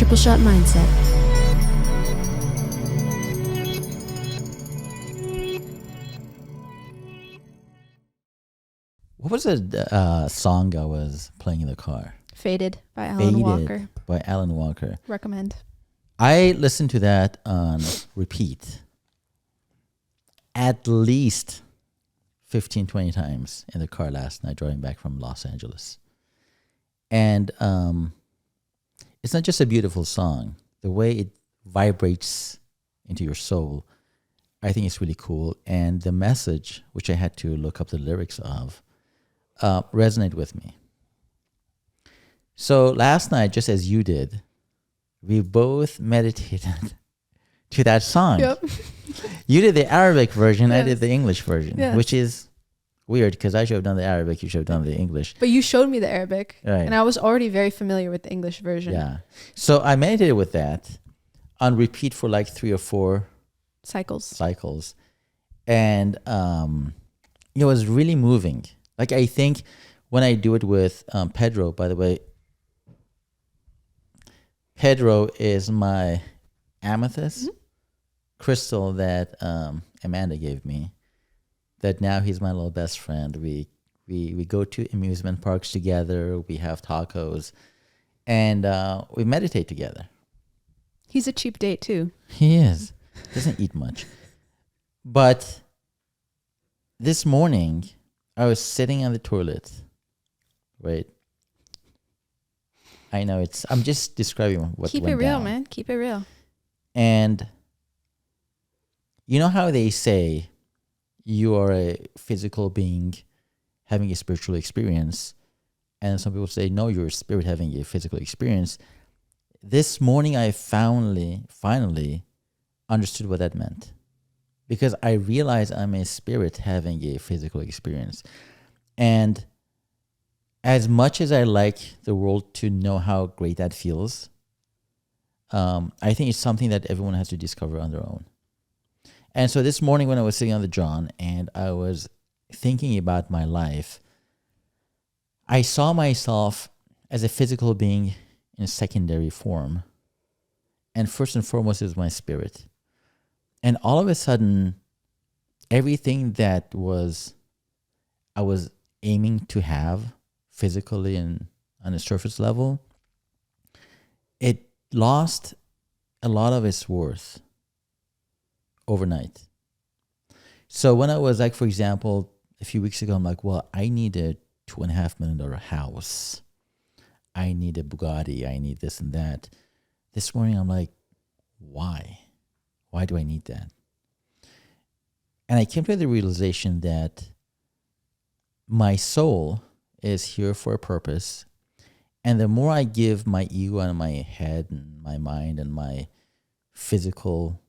Triple Shot Mindset. What was the song I was playing in the car? Faded by Alan Walker. By Alan Walker. Recommend. I listened to that on repeat at least 15, 20 times in the car last night driving back from Los Angeles. And it's not just a beautiful song. The way it vibrates into your soul, I think it's really cool. And the message, which I had to look up the lyrics of, resonate with me. So last night, just as you did, we both meditated to that song. Yep. You did the Arabic version, Yes. I did the English version, Yes. which is weird because I should have done the Arabic, you should have done the English. But you showed me the Arabic, Right. and I was already very familiar with the English version. Yeah. So I meditated with that on repeat for like 3 or 4 Cycles. And it was really moving. Like I think when I do it with Pedro, by the way, Pedro is my amethyst crystal that Amanda gave me. That now he's my little best friend. We go to amusement parks together. We have tacos, and we meditate together. He's a cheap date too. He is. Doesn't eat much. But this morning, I was sitting on the toilet. Right. I know I'm just describing what Keep went it real, down. man. Keep it real. And you know how they say you are a physical being having a spiritual experience, and some people say, no, you're a spirit having a physical experience. This morning, I finally understood what that meant, because I realized I'm a spirit having a physical experience. And as much as I like the world to know how great that feels, I think it's something that everyone has to discover on their own. And so this morning when I was sitting on the John and I was thinking about my life, I saw myself as a physical being in a secondary form. And first and foremost is my spirit. And all of a sudden, everything that I was aiming to have physically and on a surface level, it lost a lot of its worth overnight. So when I was like, for example, a few weeks ago, I'm like, well, I need a $2.5 million house. I need a Bugatti. I need this and that. This morning, I'm like, why? Why do I need that? And I came to the realization that my soul is here for a purpose. And the more I give my ego and my head and my mind and my physical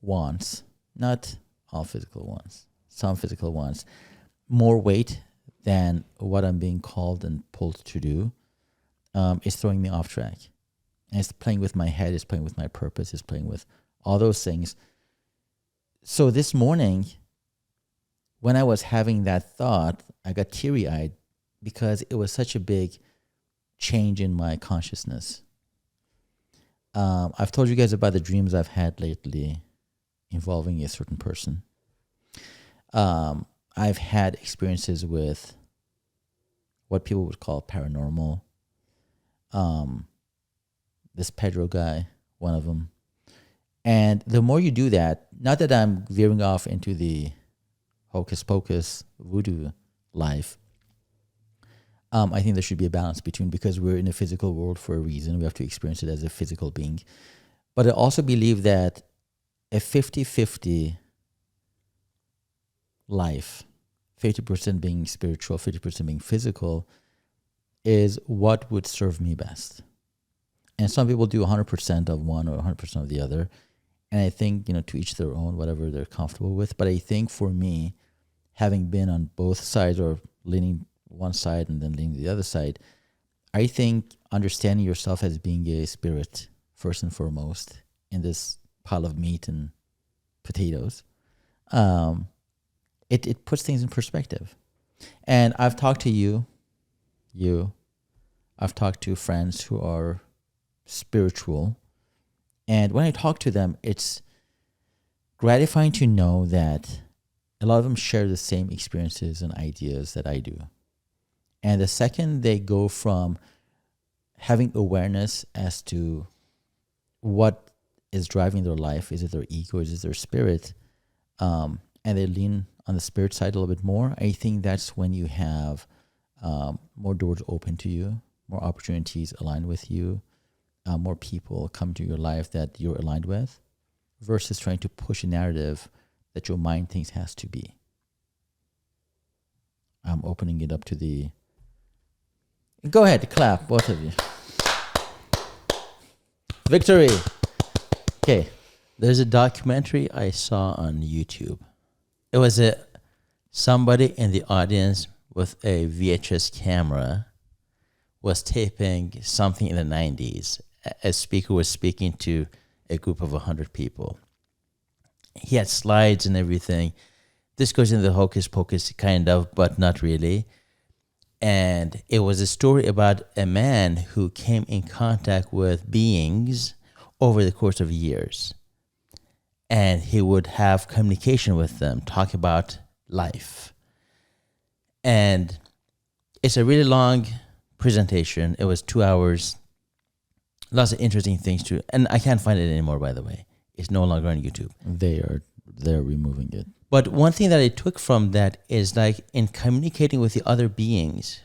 wants, not all physical wants, some physical wants, more weight than what I'm being called and pulled to do, is throwing me off track. And it's playing with my head, it's playing with my purpose, it's playing with all those things. So this morning, when I was having that thought, I got teary-eyed because it was such a big change in my consciousness. I've told you guys about the dreams I've had lately involving a certain person. I've had experiences with what people would call paranormal. This Pedro guy, one of them. And the more you do that, not that I'm veering off into the hocus pocus voodoo life, I think there should be a balance between, because we're in a physical world for a reason. We have to experience it as a physical being. But I also believe that a 50-50 life, 50% being spiritual, 50% being physical, is what would serve me best. And some people do 100% of one or 100% of the other. And I think, to each their own, whatever they're comfortable with. But I think for me, having been on both sides or leaning one side and then leaning the other side, I think understanding yourself as being a spirit, first and foremost, in this pile of meat and potatoes, it puts things in perspective. And I've talked to you, I've talked to friends who are spiritual. And when I talk to them, it's gratifying to know that a lot of them share the same experiences and ideas that I do. And the second they go from having awareness as to what is driving their life, is it their ego, is it their spirit, and they lean on the spirit side a little bit more, I think that's when you have more doors open to you, more opportunities aligned with you, more people come to your life that you're aligned with, versus trying to push a narrative that your mind thinks has to be. I'm opening it up to the... Go ahead, clap, both of you. Victory! Okay, there's a documentary I saw on YouTube. It was somebody in the audience with a VHS camera was taping something in the 90s. A speaker was speaking to a group of 100 people. He had slides and everything. This goes into the hocus pocus kind of, but not really. And it was a story about a man who came in contact with beings over the course of years. And he would have communication with them, talk about life. And it's a really long presentation. It was 2 hours. Lots of interesting things too. And I can't find it anymore, by the way. It's no longer on YouTube. They're removing it. But one thing that I took from that is like in communicating with the other beings,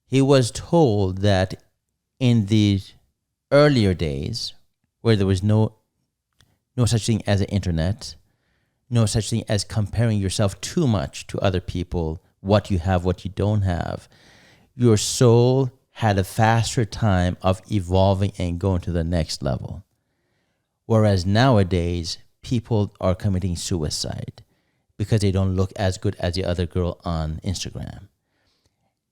he was told that in the earlier days where there was no such thing as an internet, no such thing as comparing yourself too much to other people, what you have, what you don't have, your soul had a faster time of evolving and going to the next level. Whereas nowadays, people are committing suicide because they don't look as good as the other girl on Instagram.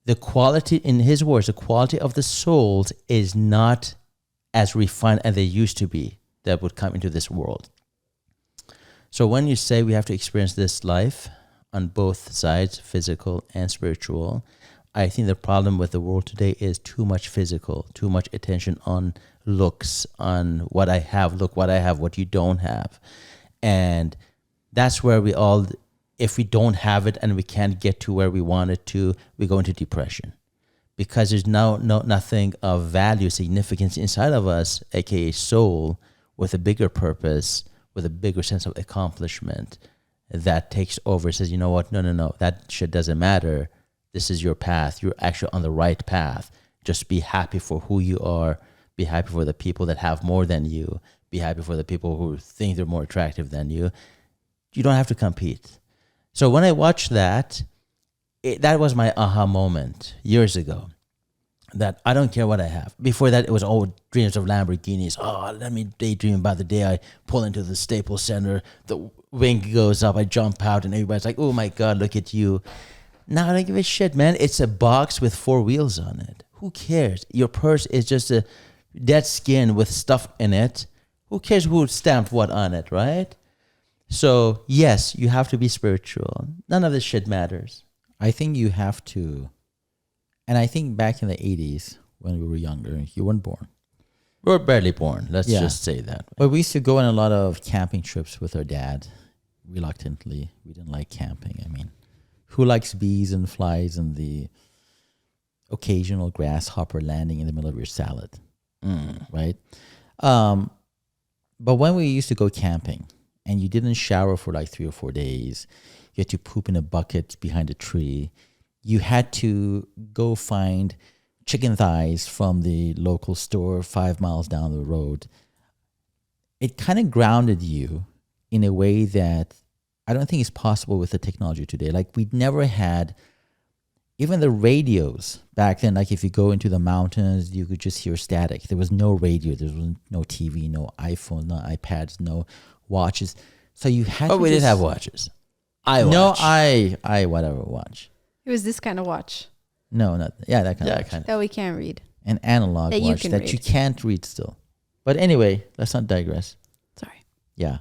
The quality, in his words, the quality of the souls is not as refined as they used to be that would come into this world. So when you say we have to experience this life on both sides, physical and spiritual, I think the problem with the world today is too much physical, too much attention on looks, on what I have, look what I have, what you don't have. And that's where we all, if we don't have it and we can't get to where we want it to, we go into depression. Because there's nothing of value, significance inside of us, aka soul, with a bigger purpose, with a bigger sense of accomplishment that takes over, says, you know what, no, that shit doesn't matter. This is your path. You're actually on the right path. Just be happy for who you are. Be happy for the people that have more than you. Be happy for the people who think they're more attractive than you. You don't have to compete. So when I watched that, that was my aha moment years ago. That I don't care what I have. Before that, it was all dreams of Lamborghinis. Oh, let me daydream about the day I pull into the Staples Center, the wing goes up, I jump out, and everybody's like, oh my God, look at you. Now I don't give a shit, man. It's a box with 4 wheels on it. Who cares? Your purse is just a dead skin with stuff in it. Who cares who stamped what on it, right? So, yes, you have to be spiritual. None of this shit matters. I think you have to. And I think back in the 80s, when we were younger, you weren't born. We were barely born. Let's just say that. But we used to go on a lot of camping trips with our dad, reluctantly. We didn't like camping. I mean, who likes bees and flies and the occasional grasshopper landing in the middle of your salad, right? But when we used to go camping and you didn't shower for like 3 or 4 days, you had to poop in a bucket behind a tree. You had to go find chicken thighs from the local store 5 miles down the road. It kind of grounded you in a way that I don't think is possible with the technology today. Like we never had, even the radios back then, like if you go into the mountains, you could just hear static. There was no radio, there was no TV, no iPhone, no iPads, no watches. So you had to we did have watches. I whatever watch. It was this kind of watch. No, not that kind of watch. That we can't read. An analog watch that you can't read still. But anyway, let's not digress. Sorry. Yeah.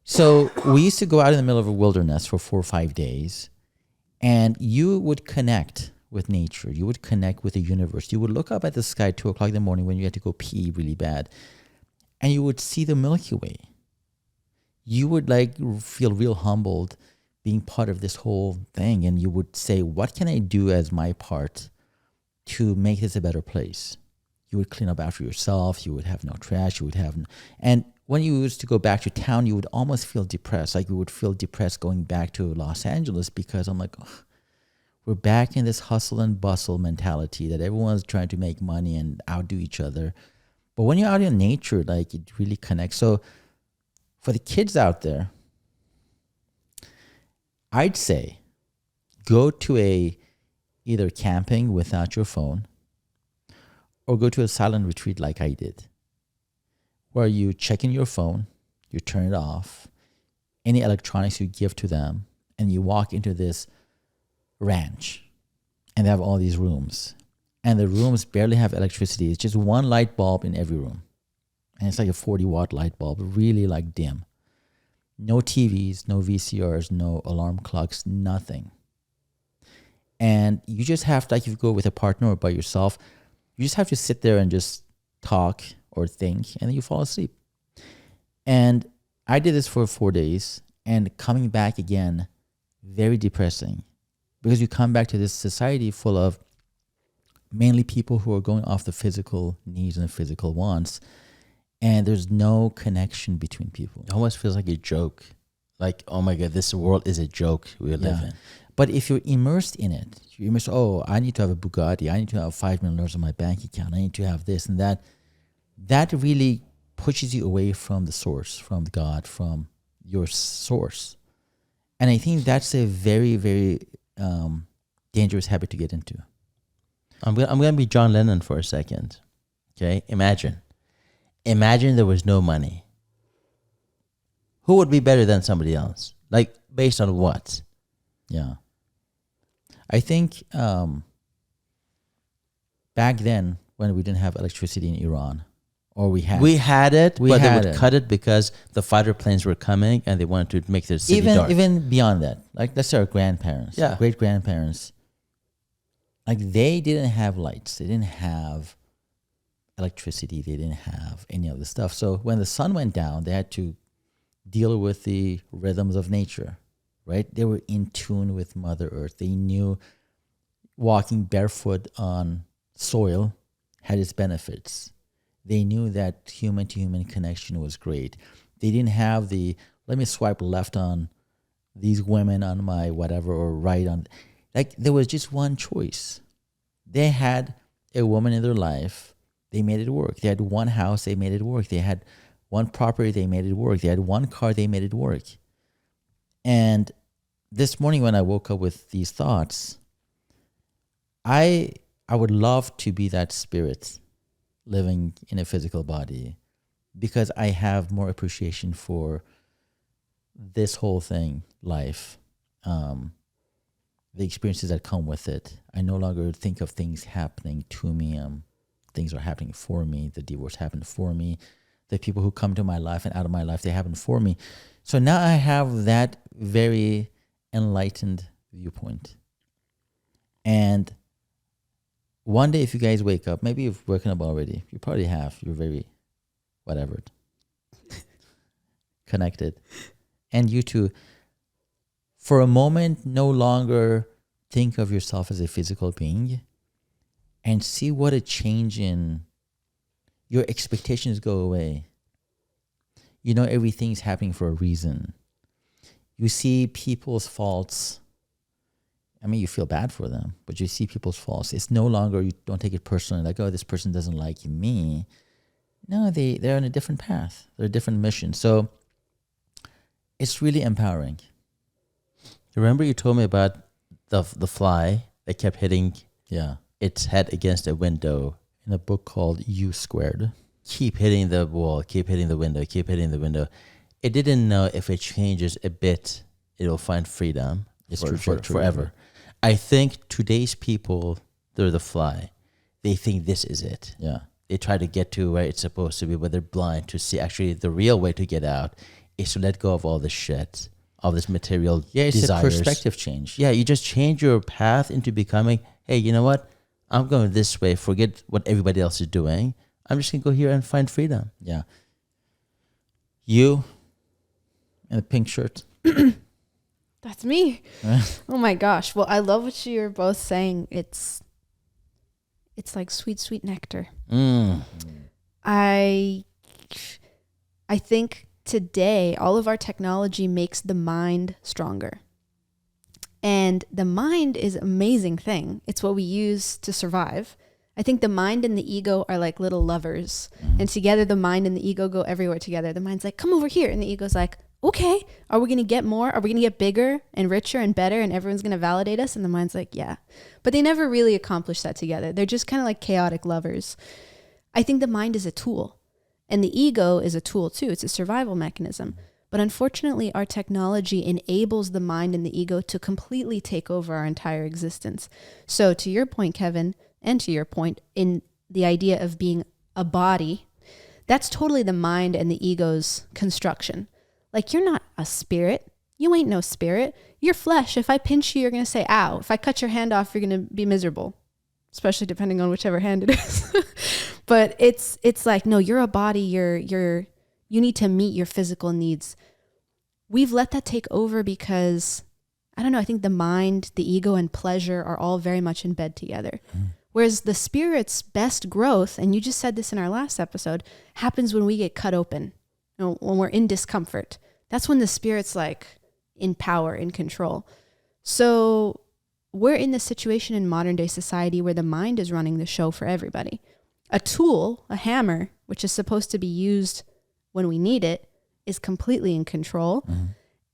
So we used to go out in the middle of a wilderness for 4 or 5 days, and you would connect with nature. You would connect with the universe. You would look up at the sky at 2 o'clock in the morning when you had to go pee really bad, and you would see the Milky Way. You would like feel real humbled being part of this whole thing, and you would say, what can I do as my part to make this a better place? You would clean up after yourself. You would have no trash. You would have and when you used to go back to town, you would almost feel depressed. Like you would feel depressed going back to Los Angeles, because I'm like, ugh, we're back in this hustle and bustle mentality that everyone's trying to make money and outdo each other. But when you're out in nature, like it really connects. So for the kids out there, I'd say go to either camping without your phone, or go to a silent retreat like I did, where you check in your phone, you turn it off, any electronics you give to them, and you walk into this ranch, and they have all these rooms, and the rooms barely have electricity. It's just one light bulb in every room, and it's like a 40-watt light bulb, really like dim. No TVs, no VCRs, no alarm clocks, nothing. And you just have to, like if you go with a partner or by yourself, you just have to sit there and just talk or think, and then you fall asleep. And I did this for 4 days, and coming back again, very depressing, because you come back to this society full of mainly people who are going off the physical needs and the physical wants, and there's no connection between people. It almost feels like a joke. Like, oh my God, this world is a joke we live in. But if you're immersed in it, you're immersed, oh, I need to have a Bugatti, I need to have $5 million in my bank account, I need to have this and that. That really pushes you away from the source, from God, from your source. And I think that's a very, very dangerous habit to get into. I'm gonna be John Lennon for a second. Okay, imagine there was no money. Who would be better than somebody else? Like, based on what? Yeah. I think back then, when we didn't have electricity in Iran, or we had it, but they would it. cut it because the fighter planes were coming and they wanted to make their city dark. Even beyond that, like let's say our grandparents, Yeah. great grandparents, like they didn't have lights, they didn't have electricity, they didn't have any of the stuff. So when the sun went down, they had to deal with the rhythms of nature, right? They were in tune with Mother Earth. They knew walking barefoot on soil had its benefits. They knew that human-to-human connection was great. They didn't have the, let me swipe left on these women on my whatever, or right on. Like, there was just one choice. They had a woman in their life. They made it work. They had one house. They made it work. They had one property. They made it work. They had one car. They made it work. And this morning when I woke up with these thoughts, I would love to be that spirit living in a physical body, because I have more appreciation for this whole thing, life, the experiences that come with it. I no longer think of things happening to me. Things are happening for me. The divorce happened for me. The people who come to my life and out of my life, they happen for me. So now I have that very enlightened viewpoint. And one day, if you guys wake up, maybe you've woken up already. You probably have. You're very, whatever, connected. And you too, for a moment, no longer think of yourself as a physical being, and see what a change in your expectations go away. You know, everything's happening for a reason. You see people's faults. I mean, you feel bad for them, but you see people's faults. It's no longer, you don't take it personally, like, oh, this person doesn't like me. No, they're on a different path. They're a different mission. So it's really empowering. Remember you told me about the fly that kept hitting its head against a window In a book called U Squared. Keep hitting the wall, keep hitting the window, keep hitting the window. It didn't know if it changes a bit, it'll find freedom. It's forever. I think today's people, they're the fly. They think this is it. Yeah. They try to get to where it's supposed to be, but they're blind to see actually the real way to get out is to let go of all this shit, all this material Yeah, it's desires. a perspective change. Yeah, you just change your path into becoming, hey, you know what? I'm going this way. Forget what everybody else is doing. I'm just going to go here and find freedom. Yeah. You in a pink shirt. That's me. Oh my gosh. Well, I love what you're both saying. It's like sweet, sweet nectar. I think today all of our technology makes the mind stronger. And the mind is an amazing thing. It's what we use to survive. I think the mind and the ego are like little lovers. And together the mind and the ego go everywhere together. The mind's like, come over here. And the ego's like, okay, are we going to get more? Are we going to get bigger and richer and better and everyone's going to validate us? And the mind's like, yeah. But they never really accomplish that together. They're just kind of like chaotic lovers. I think the mind is a tool and the ego is a tool too. It's a survival mechanism. But unfortunately, our technology enables the mind and the ego to completely take over our entire existence. So to your point, Kevin, and to your point in the idea of being a body, that's totally the mind and the ego's construction. Like, you're not a spirit. You ain't no spirit. You're flesh. If I pinch you, you're going to say, ow. If I cut your hand off, you're going to be miserable, especially depending on whichever hand it is. But it's like, no, you're a body. You need to meet your physical needs. We've let that take over because, I don't know, I think the mind, the ego, and pleasure are all very much in bed together. Whereas the spirit's best growth, and you just said this in our last episode, happens when we get cut open. When we're in discomfort. That's when the spirit's like in power, in control. So we're in this situation in modern day society where the mind is running the show for everybody. A tool, a hammer, which is supposed to be used when we need it, is completely in control.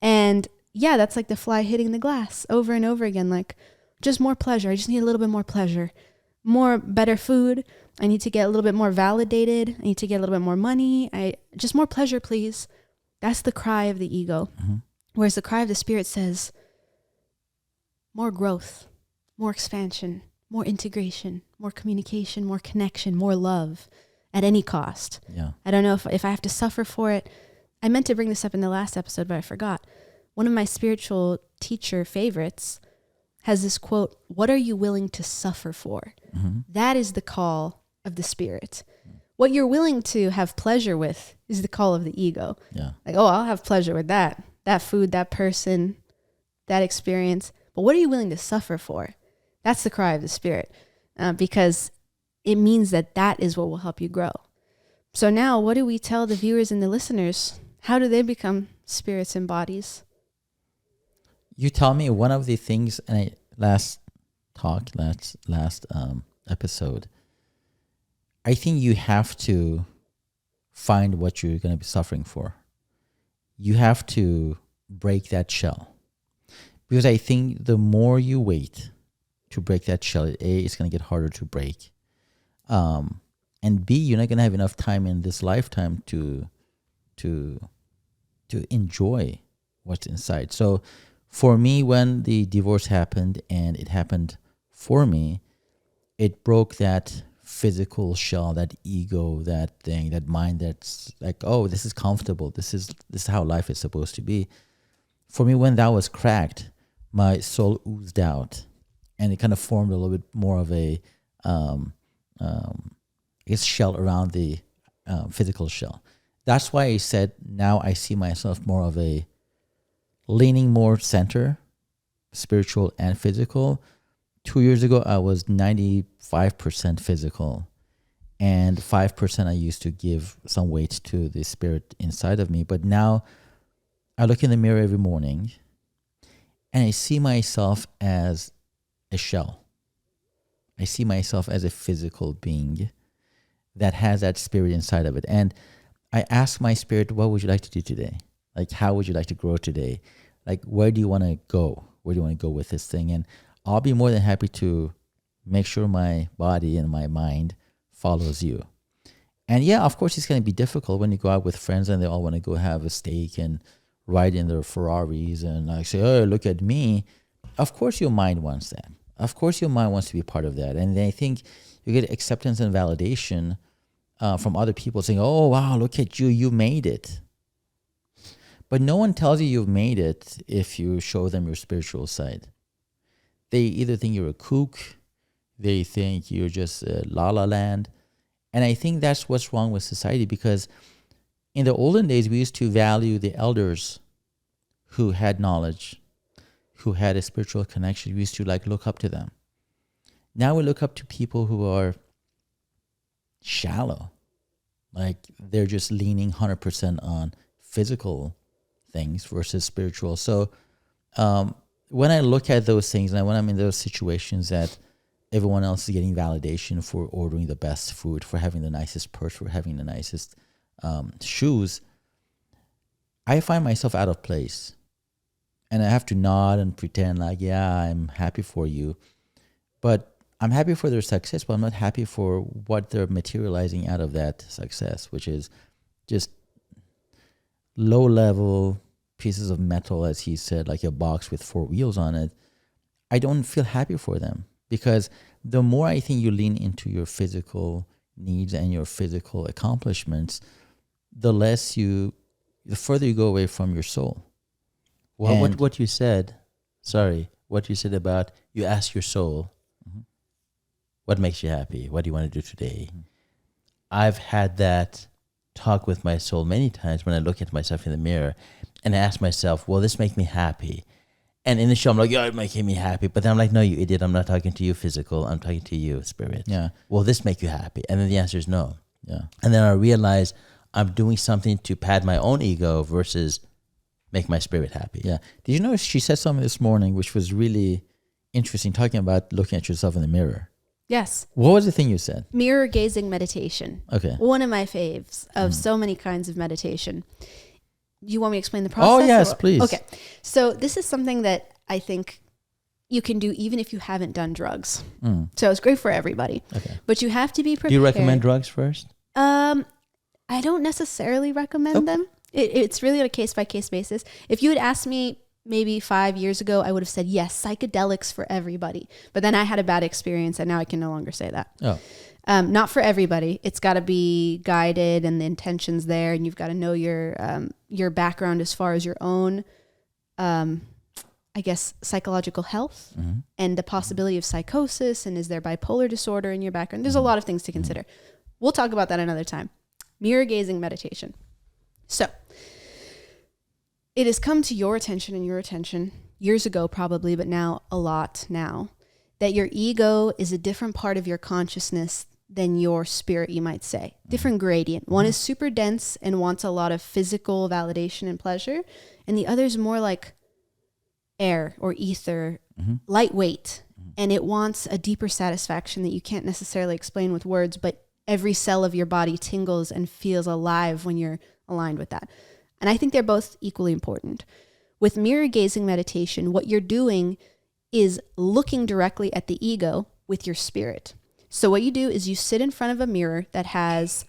And yeah, that's like the fly hitting the glass over and over again. Like, just more pleasure. I just need a little bit more pleasure. More better food. I need to get a little bit more validated. I need to get a little bit more money. Just more pleasure, please. That's the cry of the ego. Whereas the cry of the spirit says, more growth, more expansion, more integration, more communication, more connection, more love at any cost. Yeah. I don't know if I have to suffer for it. I meant to bring this up in the last episode, but I forgot. One of my spiritual teacher favorites has this quote, what are you willing to suffer for? That is the call of the spirit. What you're willing to have pleasure with is the call of the ego. Yeah. Like, oh, I'll have pleasure with that food, that person, that experience. But what are you willing to suffer for? That's the cry of the spirit, because it means that is what will help you grow. So now what do we tell the viewers and the listeners? How do they become spirits and bodies? You tell me one of the things, and last episode, I think you have to find what you're going to be suffering for. You have to break that shell. Because I think the more you wait to break that shell, A, it's going to get harder to break. And B, you're not going to have enough time in this lifetime to enjoy what's inside. So for me, when the divorce happened, and it happened for me, it broke that physical shell, that ego, that thing, that mind that's like, oh, this is comfortable. This is how life is supposed to be. For me, when that was cracked, my soul oozed out, and it kind of formed a little bit more of a shell around the physical shell. That's why I said now I see myself more of a leaning more center, spiritual and physical. 2 years ago, I was 95% physical, and 5% I used to give some weight to the spirit inside of me. But now I look in the mirror every morning and I see myself as a shell. I see myself as a physical being that has that spirit inside of it. And I ask my spirit, what would you like to do today? Like, how would you like to grow today? Like, where do you want to go? Where do you want to go with this thing? And I'll be more than happy to make sure my body and my mind follows you. And yeah, of course, it's going to be difficult when you go out with friends and they all want to go have a steak and ride in their Ferraris and like say, oh, look at me. Of course, your mind wants that. Of course, your mind wants to be part of that. And I think you get acceptance and validation from other people saying, oh, wow, look at you. You made it. But no one tells you you've made it if you show them your spiritual side. They either think you're a kook, They think you're just la la land. And I think that's what's wrong with society, because in the olden days, we used to value the elders who had knowledge, who had a spiritual connection. We used to like look up to them. Now we look up to people who are shallow. Like they're just leaning 100% on physical things versus spiritual. So when I look at those things, and when I'm in those situations that everyone else is getting validation for ordering the best food, for having the nicest purse, for having the nicest shoes, I find myself out of place. And I have to nod and pretend like, yeah, I'm happy for you. But I'm happy for their success, but I'm not happy for what they're materializing out of that success, which is just low-level pieces of metal, as he said, like a box with 4 wheels on it. I don't feel happy for them, because the more I think you lean into your physical needs and your physical accomplishments, the further you go away from your soul. Well, what you said about you ask your soul, what makes you happy? What do you want to do today? I've had that talk with my soul many times when I look at myself in the mirror and I ask myself, will this make me happy? And in the show, I'm like, yeah, it's making me happy. But then I'm like, no, you idiot. I'm not talking to you physical. I'm talking to you spirit. Yeah. Will this make you happy? And then the answer is no. Yeah. And then I realize I'm doing something to pad my own ego versus make my spirit happy. Yeah. Did you know she said something this morning which was really interesting, talking about looking at yourself in the mirror? Yes. What was the thing you said? Mirror gazing meditation. Okay. One of my faves of so many kinds of meditation. You want me to explain the process? Oh, yes, please. Okay. So this is something that I think you can do even if you haven't done drugs. So it's great for everybody. Okay. But you have to be prepared. Do you recommend drugs first? I don't necessarily recommend them. It's really on a case-by-case basis. If you had asked me maybe 5 years ago, I would have said, yes, psychedelics for everybody. But then I had a bad experience, and now I can no longer say that. Oh. Not for everybody. It's got to be guided, and the intention's there, and you've got to know your background as far as your own, I guess, psychological health and the possibility of psychosis, and is there bipolar disorder in your background? There's a lot of things to consider. We'll talk about that another time. Mirror gazing meditation. So it has come to your attention years ago probably, but now a lot now, that your ego is a different part of your consciousness than your spirit, you might say. Different gradient. One is super dense and wants a lot of physical validation and pleasure, and the other is more like air or ether, lightweight, and it wants a deeper satisfaction that you can't necessarily explain with words, but every cell of your body tingles and feels alive when you're aligned with that. And I think they're both equally important. With mirror gazing meditation, what you're doing is looking directly at the ego with your spirit. So what you do is you sit in front of a mirror that has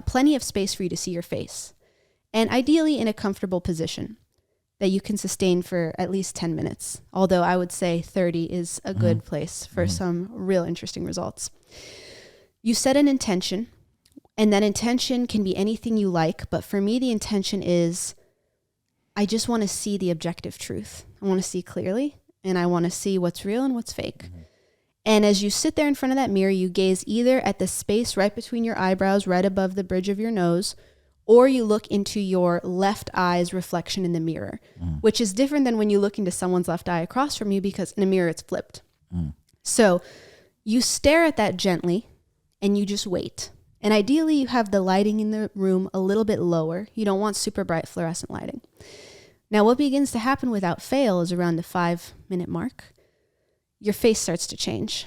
plenty of space for you to see your face, and ideally in a comfortable position that you can sustain for at least 10 minutes. Although I would say 30 is a good place for some real interesting results. You set an intention, and that intention can be anything you like. But for me, the intention is, I just want to see the objective truth. I want to see clearly, and I want to see what's real and what's fake. And as you sit there in front of that mirror, you gaze either at the space right between your eyebrows, right above the bridge of your nose, or you look into your left eye's reflection in the mirror, which is different than when you look into someone's left eye across from you, because in a mirror it's flipped. So you stare at that gently and you just wait. And ideally you have the lighting in the room a little bit lower. You don't want super bright fluorescent lighting. Now what begins to happen without fail is around the 5-minute mark, your face starts to change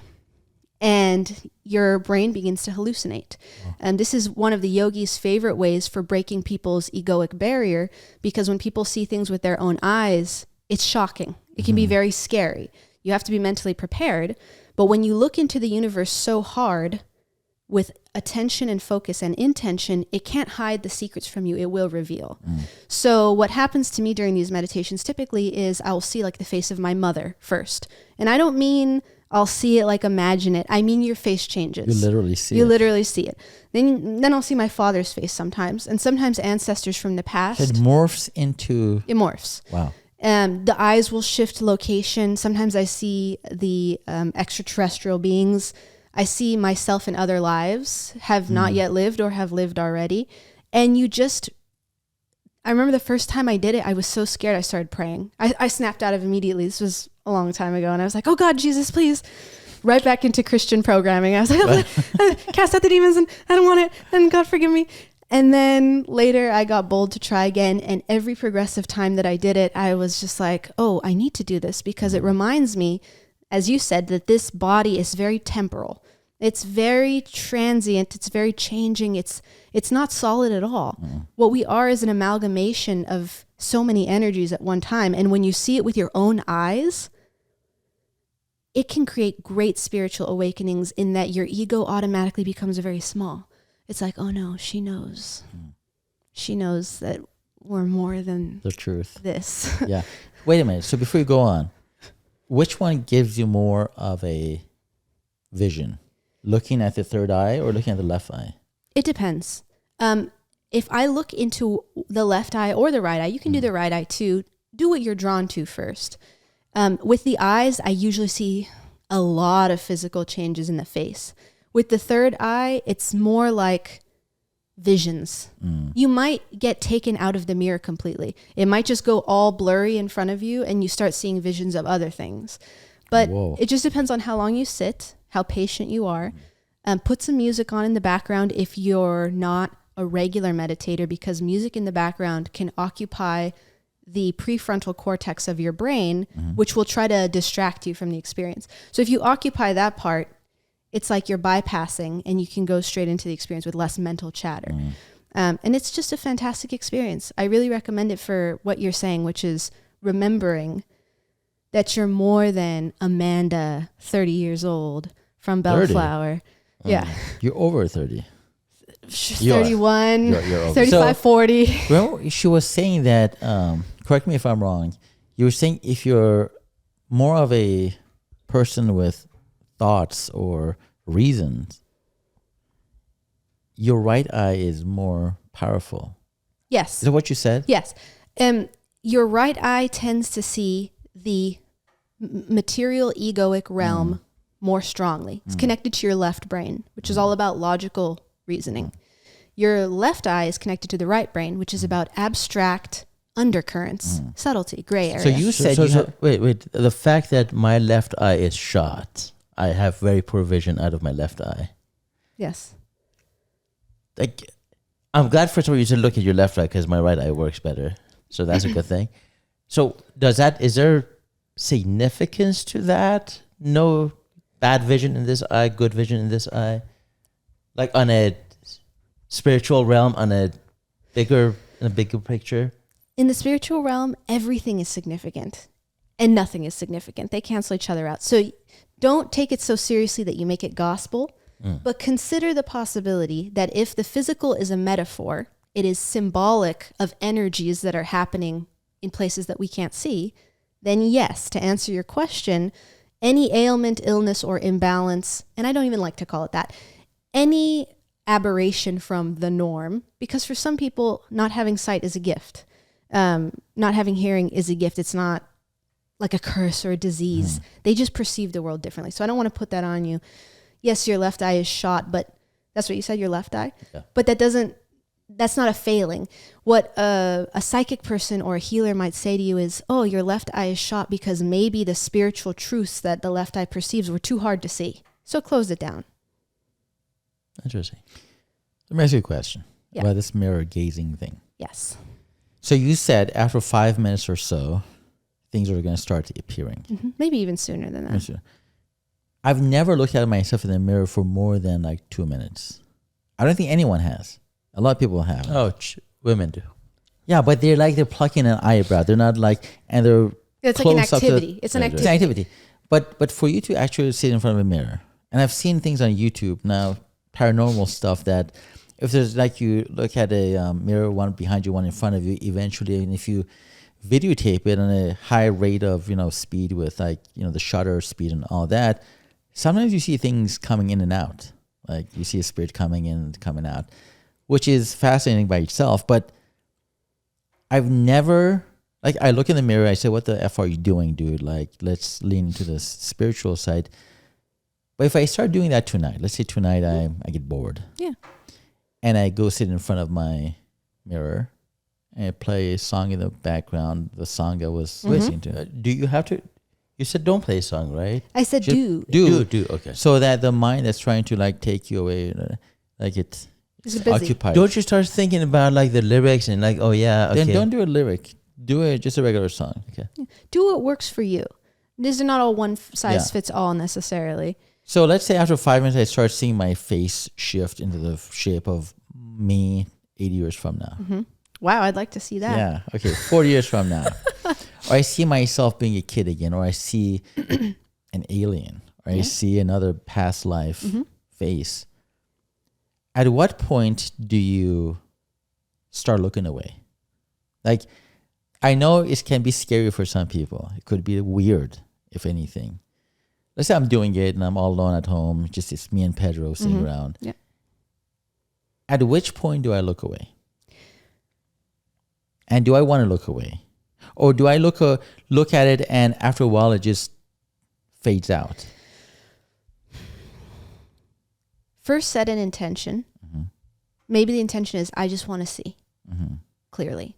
and your brain begins to hallucinate. And this is one of the yogis' favorite ways for breaking people's egoic barrier, because when people see things with their own eyes, it's shocking. It can be very scary. You have to be mentally prepared. But when you look into the universe so hard with attention and focus and intention, it can't hide the secrets from you. It will reveal. So what happens to me during these meditations typically is I'll see like the face of my mother first. And I don't mean I'll see it like imagine it. I mean your face changes. You literally see it. You literally see it. Then I'll see my father's face sometimes, and sometimes ancestors from the past. It morphs into... It morphs. Wow. The eyes will shift location. Sometimes I see the extraterrestrial beings. I see myself in other lives, have not yet lived or have lived already. And I remember the first time I did it, I was so scared I started praying. I snapped out of it immediately. This was a long time ago. And I was like, oh God, Jesus, please. Right back into Christian programming. I was like, cast out the demons and I don't want it. And God forgive me. And then later I got bold to try again. And every progressive time that I did it, I was just like, oh, I need to do this because it reminds me, as you said, that this body is very temporal. It's very transient. It's very changing. It's not solid at all. What we are is an amalgamation of so many energies at one time. And when you see it with your own eyes, it can create great spiritual awakenings in that your ego automatically becomes very small. It's like, oh no, she knows. She knows that we're more than the truth. This. Yeah. Wait a minute. So before you go on, which one gives you more of a vision? Looking at the third eye or looking at the left eye? It depends. If I look into the left eye or the right eye, you can do the right eye too. Do what you're drawn to first. With the eyes, I usually see a lot of physical changes in the face. With the third eye, it's more like visions. You might get taken out of the mirror completely. It might just go all blurry in front of you and you start seeing visions of other things. But it just depends on how long you sit, how patient you are. Put some music on in the background if you're not a regular meditator, because music in the background can occupy the prefrontal cortex of your brain, which will try to distract you from the experience. So if you occupy that part, it's like you're bypassing and you can go straight into the experience with less mental chatter. And it's just a fantastic experience. I really recommend it for what you're saying, which is remembering that you're more than Amanda, 30 years old from Bellflower. Yeah. You're over 30. 31, you're over. 35, So, 40. Well, she was saying that, correct me if I'm wrong, you were saying if you're more of a person with thoughts or reasons, your right eye is more powerful. Yes. Is that what you said? Yes. Your right eye tends to see the material egoic realm more strongly. It's connected to your left brain, which is all about logical reasoning. Your left eye is connected to the right brain, which is about abstract undercurrents, subtlety, gray area. So you said wait. The fact that my left eye is shot, I have very poor vision out of my left eye. Yes. Like, I'm glad first of all you said look at your left eye because my right eye works better. So that's a good thing. So is there significance to that? No bad vision in this eye, good vision in this eye? Like on a spiritual realm, on a bigger picture? In the spiritual realm, everything is significant and nothing is significant. They cancel each other out. So don't take it so seriously that you make it gospel, but consider the possibility that if the physical is a metaphor, it is symbolic of energies that are happening in places that we can't see, then yes, to answer your question, any ailment, illness, or imbalance, and I don't even like to call it that, any aberration from the norm, because for some people, not having sight is a gift. Not having hearing is a gift. It's not like a curse or a disease. They just perceive the world differently. So I don't want to put that on you. Yes, your left eye is shot, but that's what you said, your left eye. Yeah. But that's not a failing. What a psychic person or a healer might say to you is, oh, your left eye is shot because maybe the spiritual truths that the left eye perceives were too hard to see. So close it down. Interesting. Let me ask you a question about this mirror gazing thing. Yes. So you said after 5 minutes or so, things are going to start appearing. Mm-hmm. Maybe even sooner than that. I've never looked at myself in the mirror for more than like 2 minutes. I don't think anyone has. A lot of people have. Oh, women do. Yeah, but they're plucking an eyebrow. They're not like, and they're it's like an activity. It's an activity. It's an activity. But for you to actually sit in front of a mirror, and I've seen things on YouTube now, paranormal stuff that if there's like you look at a mirror, one behind you, one in front of you, eventually, and if you videotape it on a high rate of speed with the shutter speed and all that, sometimes you see things coming in and out. Like you see a spirit coming in and coming out, which is fascinating by itself. But I've never Like I look in the mirror, I say, "What the f are you doing, dude? Like, let's lean into the spiritual side." But if I start doing that tonight, let's say tonight I get bored, Yeah. and I go sit in front of my mirror and I play a song in the background, the song I was listening to. Do you have to? You said don't play a song, right? I said do. Do. Okay. So that the mind that's trying to like take you away, like it's busy. occupied. Don't you start thinking about like the lyrics and like, oh yeah, okay. Then don't do a lyric. Do it just a regular song. Okay. Do what works for you. These are not all one size Yeah. fits all necessarily. So let's say after 5 minutes, I start seeing my face shift into the shape of me 80 years from now. Wow, I'd like to see that. Yeah. Okay. 40 years from now. Or I see myself being a kid again, or I see an alien, or I see another past life face. At what point do you start looking away? Like, I know it can be scary for some people. It could be weird, if anything. Let's say I'm doing it and I'm all alone at home, just it's me and Pedro sitting around. Yeah. At which point do I look away? And do I want to look away? Or do I look at it and after a while it just fades out? First, set an intention. Maybe the intention is, I just want to see clearly.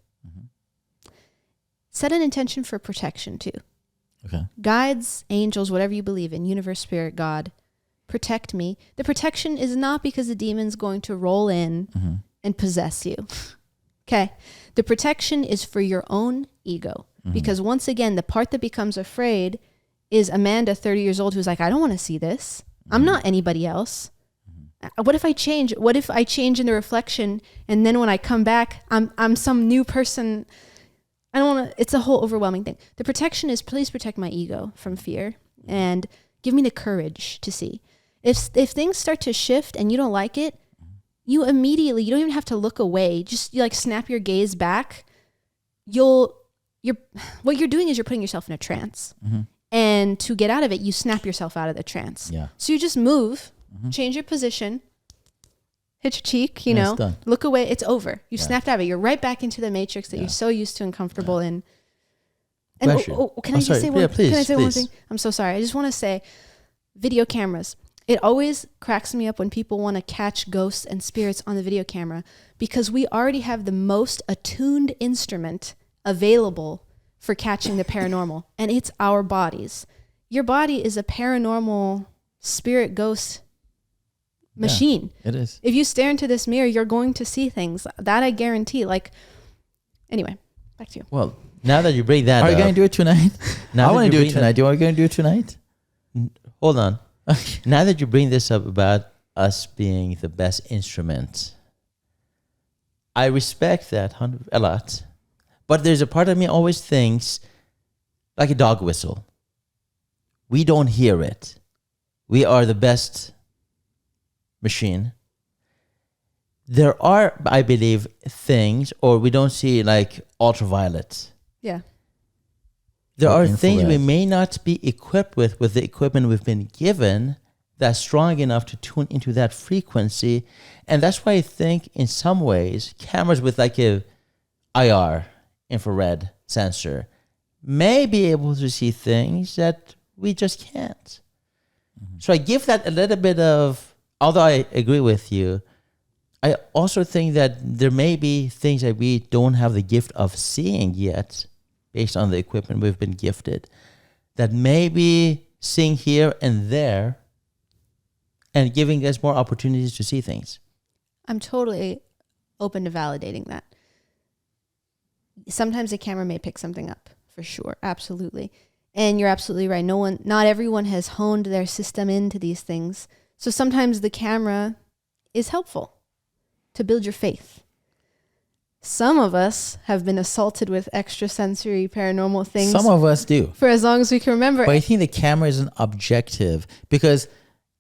Set an intention for protection too. Okay. Guides, angels, whatever you believe in, universe, spirit, God, protect me. The protection is not because the demon's going to roll in and possess you. Okay. The protection is for your own ego. Because once again, the part that becomes afraid is Amanda, 30 years old, who's like, I don't want to see this. I'm not anybody else. What if I change? What if I change in the reflection and then when I come back, I'm some new person? I don't want to, it's a whole overwhelming thing. The protection is, please protect my ego from fear and give me the courage to see. If things start to shift and you don't like it, you immediately, you don't even have to look away. Just you like snap your gaze back. What you're doing is you're putting yourself in a trance. And to get out of it, you snap yourself out of the trance. Yeah. So you just move, change your position, hit your cheek, And it's done. look away. It's over. You snapped out of it. You're right back into the matrix that you're so used to and comfortable in. And can I just say one? Please, can I say one please. thing? I'm so sorry. I just want to say, video cameras. It always cracks me up when people want to catch ghosts and spirits on the video camera because we already have the most attuned instrument available for catching the paranormal, and it's our bodies. Your body is a paranormal spirit ghost machine. It is. If you stare into this mirror, you're going to see things. That I guarantee. Like, anyway, back to you. Well, now that you bring that Are you up, going to do it tonight? Now I that want you to do it bring that- tonight. Do you want to do it tonight? hold on. Now that you bring this up about us being the best instrument, I respect that a lot. But there's a part of me always thinks, like a dog whistle. We don't hear it. We are the best machine. There are, I believe, things, or we don't see like ultraviolet. Yeah. There Or are things we infrared. may not be equipped with the equipment we've been given that's strong enough to tune into that frequency. And that's why I think in some ways, cameras with like a IR, infrared sensor, may be able to see things that we just can't. So I give that a little bit of, although I agree with you, I also think that there may be things that we don't have the gift of seeing yet, based on the equipment we've been gifted, that may be seeing here and there and giving us more opportunities to see things. I'm totally open to validating that. Sometimes a camera may pick something up, for sure. Absolutely. And you're absolutely right. Not everyone has honed their system into these things. So sometimes the camera is helpful to build your faith. Some of us have been assaulted with extrasensory paranormal things Some of us do. for as long as we can remember. But I think the camera isn't objective because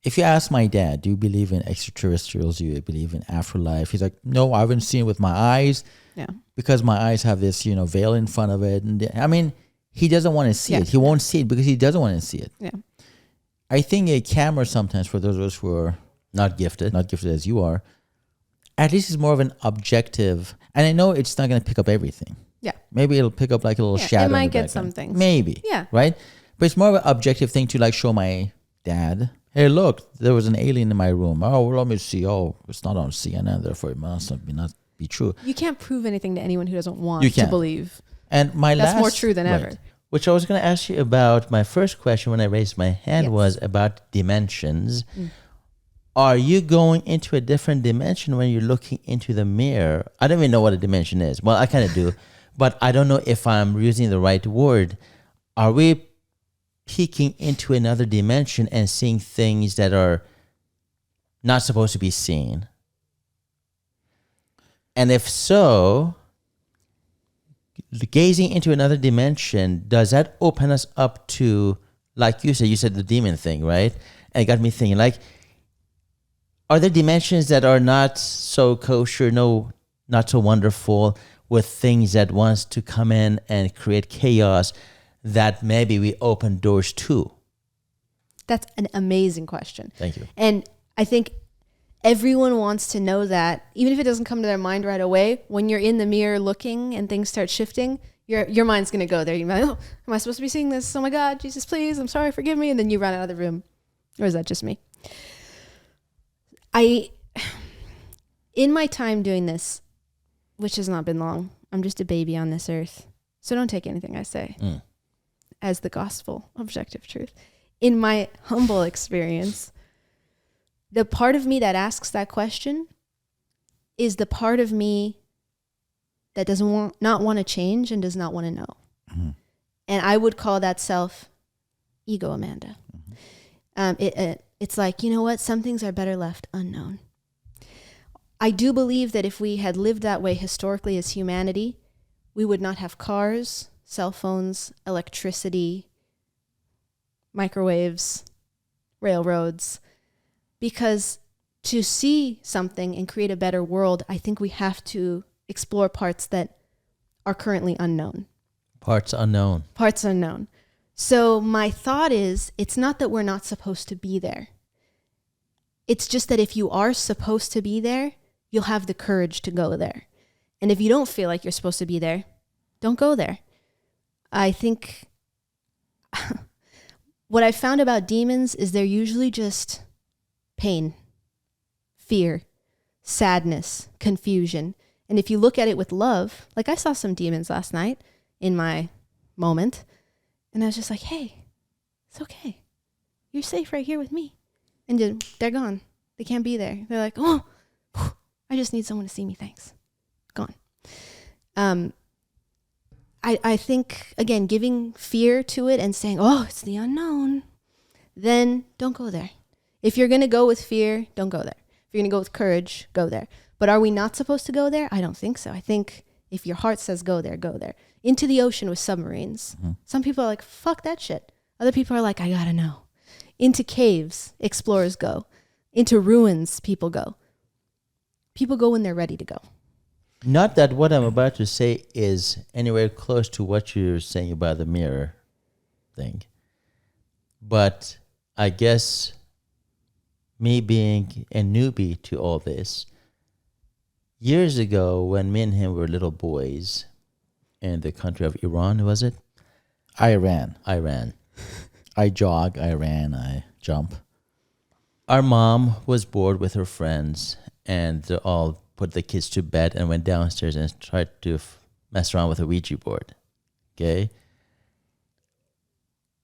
if you ask my dad, do you believe in extraterrestrials? Do you believe in afterlife? He's like, no, I haven't seen it with my eyes Yeah. because my eyes have this, veil in front of it. And I mean, he doesn't want to see Yeah. it. He won't see it because he doesn't want to see it. Yeah. I think a camera sometimes for those of us who are Not gifted. not gifted as you are, at least is more of an objective. And I know it's not going to pick up everything. Yeah. Maybe it'll pick up like a little shadow. It might in the get some background. things. Maybe. Yeah. Right? But it's more of an objective thing to like show my dad, hey, look, there was an alien in my room. Oh, well, let me see. Oh, it's not on CNN, therefore it must not be true. You can't prove anything to anyone who doesn't want You to can't. believe. And That's more true than ever. Which I was going to ask you about. My first question when I raised my hand Yes. was about dimensions. Are you going into a different dimension when you're looking into the mirror? I don't even know what a dimension is. Well, I kind of do, but I don't know if I'm using the right word. Are we peeking into another dimension and seeing things that are not supposed to be seen? And if so, gazing into another dimension, does that open us up to, like you said the demon thing, right? And it got me thinking, like, are there dimensions that are not so kosher, no, not so wonderful, with things that wants to come in and create chaos that maybe we open doors to? That's an amazing question. Thank you. And I think everyone wants to know that, even if it doesn't come to their mind right away, when you're in the mirror looking and things start shifting, your mind's going to go there. You're like, oh, am I supposed to be seeing this? Oh my God, Jesus, please, I'm sorry, forgive me. And then you run out of the room. Or is that just me? In my time doing this, which has not been long, I'm just a baby on this earth. So don't take anything I say as the gospel, objective truth. In my humble experience, the part of me that asks that question is the part of me that doesn't not want to change and does not want to know. Mm-hmm. And I would call that self ego, Amanda. Mm-hmm. It's like, you know what? Some things are better left unknown. I do believe that if we had lived that way historically as humanity, we would not have cars, cell phones, electricity, microwaves, railroads. Because to see something and create a better world, I think we have to explore parts that are currently unknown. Parts unknown. Parts unknown. So my thought is, it's not that we're not supposed to be there. It's just that if you are supposed to be there, you'll have the courage to go there. And if you don't feel like you're supposed to be there, don't go there. I think what I found about demons is they're usually just pain, fear, sadness, confusion. And if you look at it with love, like I saw some demons last night in my moment, and I was just like, hey, it's okay. You're safe right here with me. And then they're gone. They can't be there. They're like, oh, I just need someone to see me. Thanks. Gone. I think, again, giving fear to it and saying, oh, it's the unknown, then don't go there. If you're going to go with fear, don't go there. If you're going to go with courage, go there. But are we not supposed to go there? I don't think so. I think if your heart says go there, go there. Into the ocean with submarines. Mm-hmm. Some people are like, fuck that shit. Other people are like, I gotta know. Into caves, explorers go. Into ruins, people go. People go when they're ready to go. Not that what I'm about to say is anywhere close to what you're saying about the mirror thing. But I guess me being a newbie to all this, years ago when me and him were little boys in the country of Iran, was it? Iran. I jog, I ran, I jump. Our mom was bored with her friends and they all put the kids to bed and went downstairs and tried to mess around with a Ouija board. Okay?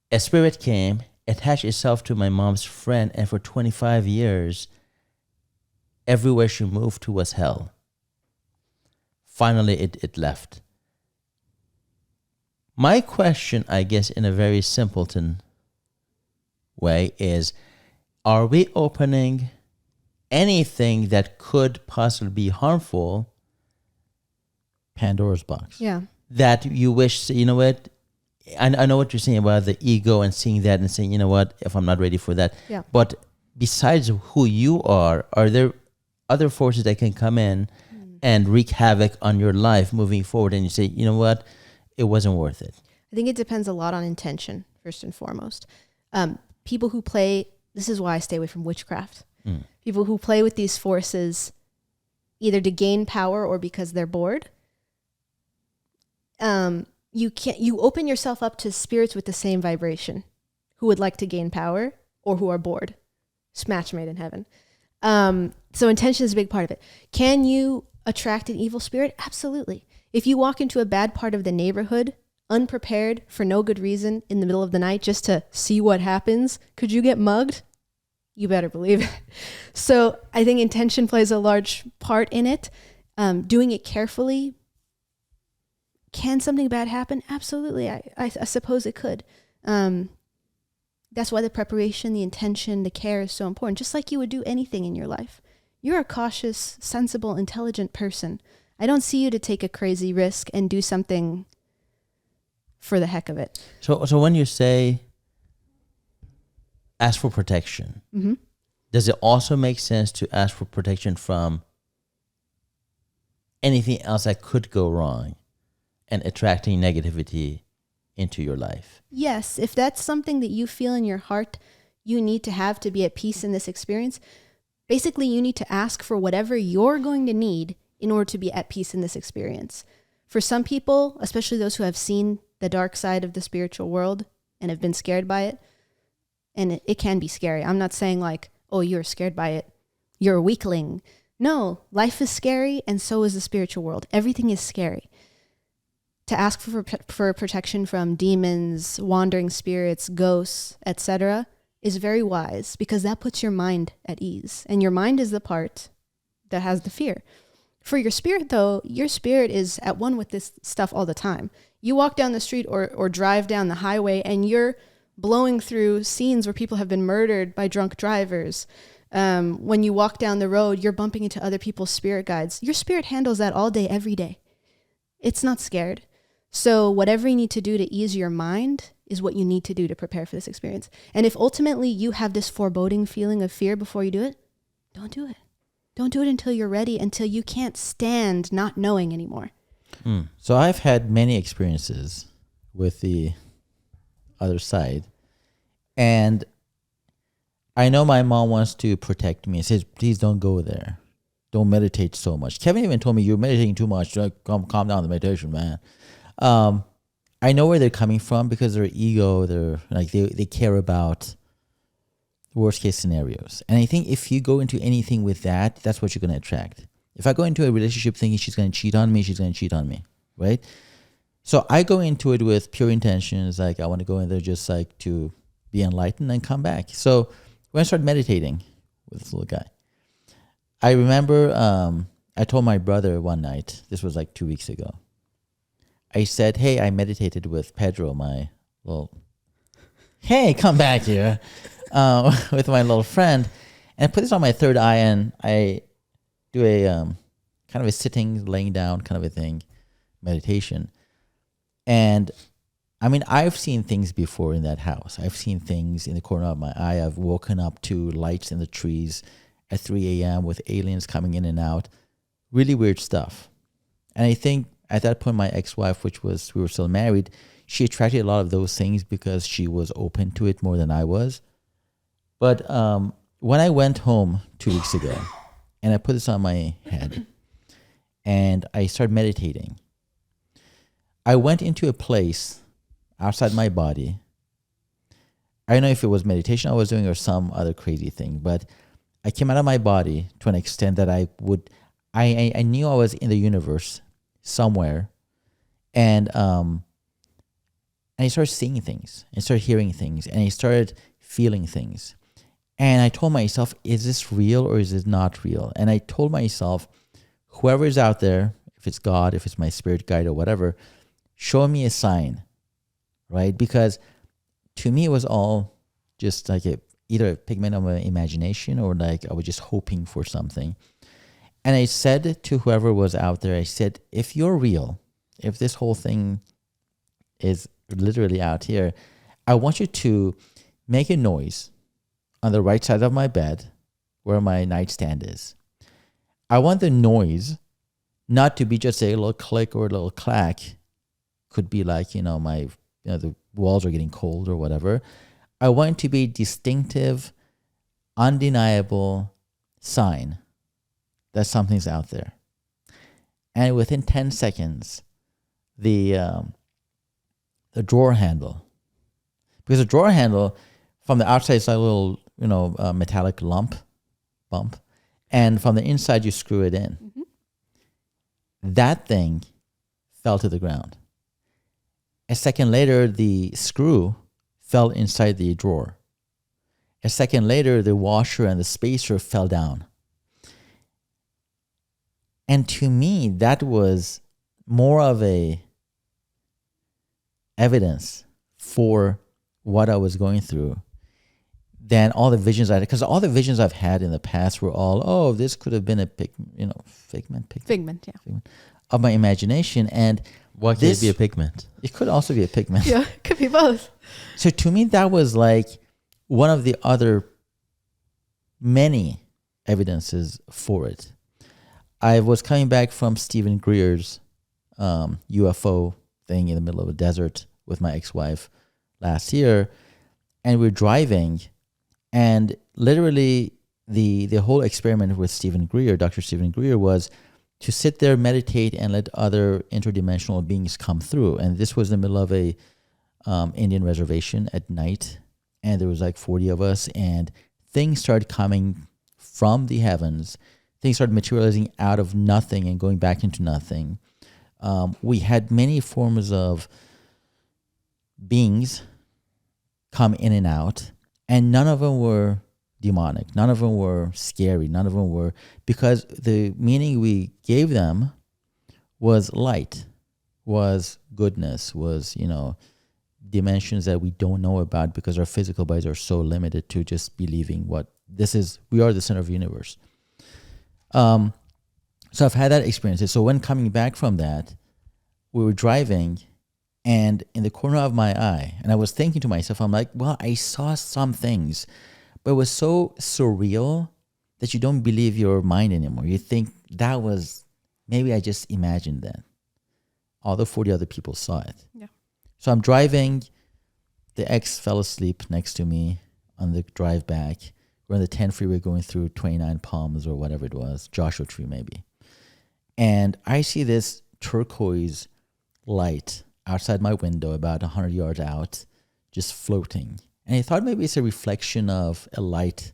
A spirit came, attached itself to my mom's friend, and for 25 years, everywhere she moved to was hell. Finally, it left. My question, I guess, in a very simpleton way is, are we opening anything that could possibly be harmful? Pandora's box. Yeah. That you wish, you know what? I know what you're saying about the ego and seeing that and saying, you know what, if I'm not ready for that. Yeah. But besides who you are there other forces that can come in and wreak havoc on your life moving forward? And you say, you know what, it wasn't worth it. I think it depends a lot on intention, first and foremost. People who play, this is why I stay away from witchcraft. People who play with these forces either to gain power or because they're bored. You open yourself up to spirits with the same vibration who would like to gain power or who are bored. It's match made in heaven. So intention is a big part of it. Can you attract an evil spirit? Absolutely. If you walk into a bad part of the neighborhood, unprepared for no good reason in the middle of the night just to see what happens, could you get mugged? You better believe it. So I think intention plays a large part in it. Doing it carefully. Can something bad happen? Absolutely. I suppose it could. That's why the preparation, the intention, the care is so important. Just like you would do anything in your life. You're a cautious, sensible, intelligent person. I don't see you to take a crazy risk and do something for the heck of it. So when you say ask for protection, does it also make sense to ask for protection from anything else that could go wrong and attracting negativity into your life? Yes, if that's something that you feel in your heart you need to have to be at peace in this experience, basically you need to ask for whatever you're going to need in order to be at peace in this experience. For some people, especially those who have seen the dark side of the spiritual world and have been scared by it, and it can be scary. I'm not saying like, oh, you're scared by it, you're a weakling. No, life is scary and so is the spiritual world. Everything is scary. To ask for protection from demons, wandering spirits, ghosts, etc. is very wise because that puts your mind at ease. And your mind is the part that has the fear. For your spirit, though, your spirit is at one with this stuff all the time. You walk down the street or drive down the highway and you're blowing through scenes where people have been murdered by drunk drivers. When you walk down the road, you're bumping into other people's spirit guides. Your spirit handles that all day, every day. It's not scared. So whatever you need to do to ease your mind is what you need to do to prepare for this experience. And if ultimately you have this foreboding feeling of fear before you do it, don't do it. Don't do it until you're ready, until you can't stand not knowing anymore. So I've had many experiences with the other side. And I know my mom wants to protect me and says, please don't go there. Don't meditate so much. Kevin even told me, you're meditating too much. Calm down the meditation, man. I know where they're coming from because their ego, they're like they care about worst case scenarios. And I think if you go into anything with that, that's what you're going to attract. If I go into a relationship thinking she's going to cheat on me, she's going to cheat on me, right? So I go into it with pure intentions, like I want to go in there just like to be enlightened and come back. So when I started meditating with this little guy, I remember I told my brother one night, this was like 2 weeks ago, I said, hey, I meditated with Pedro, my little, hey, come back here, with my little friend. And I put this on my third eye and I do a kind of a sitting, laying down kind of a thing, meditation. And I mean, I've seen things before in that house. I've seen things in the corner of my eye. I've woken up to lights in the trees at 3 a.m. with aliens coming in and out. Really weird stuff. And I think at that point, my ex-wife, we were still married, she attracted a lot of those things because she was open to it more than I was. But when I went home 2 weeks ago and I put this on my head and I started meditating, I went into a place outside my body. I don't know if it was meditation I was doing or some other crazy thing, but I came out of my body to an extent that I knew I was in the universe somewhere, and I started seeing things, I started hearing things, and I started feeling things. And I told myself, is this real or is it not real? And I told myself, whoever is out there, if it's God, if it's my spirit guide or whatever, show me a sign, right? Because to me, it was all just like either a pigment of my imagination or like I was just hoping for something. And I said to whoever was out there, I said, if you're real, if this whole thing is literally out here, I want you to make a noise on the right side of my bed where my nightstand is. I want the noise not to be just a little click or a little clack. Could be like, the walls are getting cold or whatever. I want it to be distinctive, undeniable sign that something's out there. And within 10 seconds, the drawer handle, because the drawer handle from the outside is like a little metallic bump, and from the inside you screw it in. Mm-hmm. That thing fell to the ground. A second later, the screw fell inside the drawer. A second later, the washer and the spacer fell down. And to me, that was more of a evidence for what I was going through than all the visions I had. Because all the visions I've had in the past were all, this could have been a figment of my imagination. And why could it be a pigment? It could also be a pigment. Yeah, it could be both. So to me, that was like one of the other many evidences for it. I was coming back from Stephen Greer's UFO thing in the middle of a desert with my ex-wife last year, and we're driving, and literally the whole experiment with Stephen Greer, Dr. Stephen Greer, was to sit there, meditate, and let other interdimensional beings come through. And this was in the middle of a Indian reservation at night, and there was like 40 of us, and things started coming from the heavens. Things started materializing out of nothing and going back into nothing. We had many forms of beings come in and out, and none of them were demonic. None of them were scary. None of them were, because the meaning we gave them was light, was goodness, was, dimensions that we don't know about because our physical bodies are so limited to just believing what this is. We are the center of the universe. So I've had that experience. So when coming back from that, we were driving, and in the corner of my eye, and I was thinking to myself, I'm like, well, I saw some things, but it was so surreal that you don't believe your mind anymore. You think that was, maybe I just imagined that. Although 40 other people saw it. Yeah. So I'm driving. The ex fell asleep next to me on the drive back. We're on the 10 freeway going through 29 Palms or whatever it was, Joshua Tree maybe. And I see this turquoise light outside my window about 100 yards out, just floating. And I thought maybe it's a reflection of a light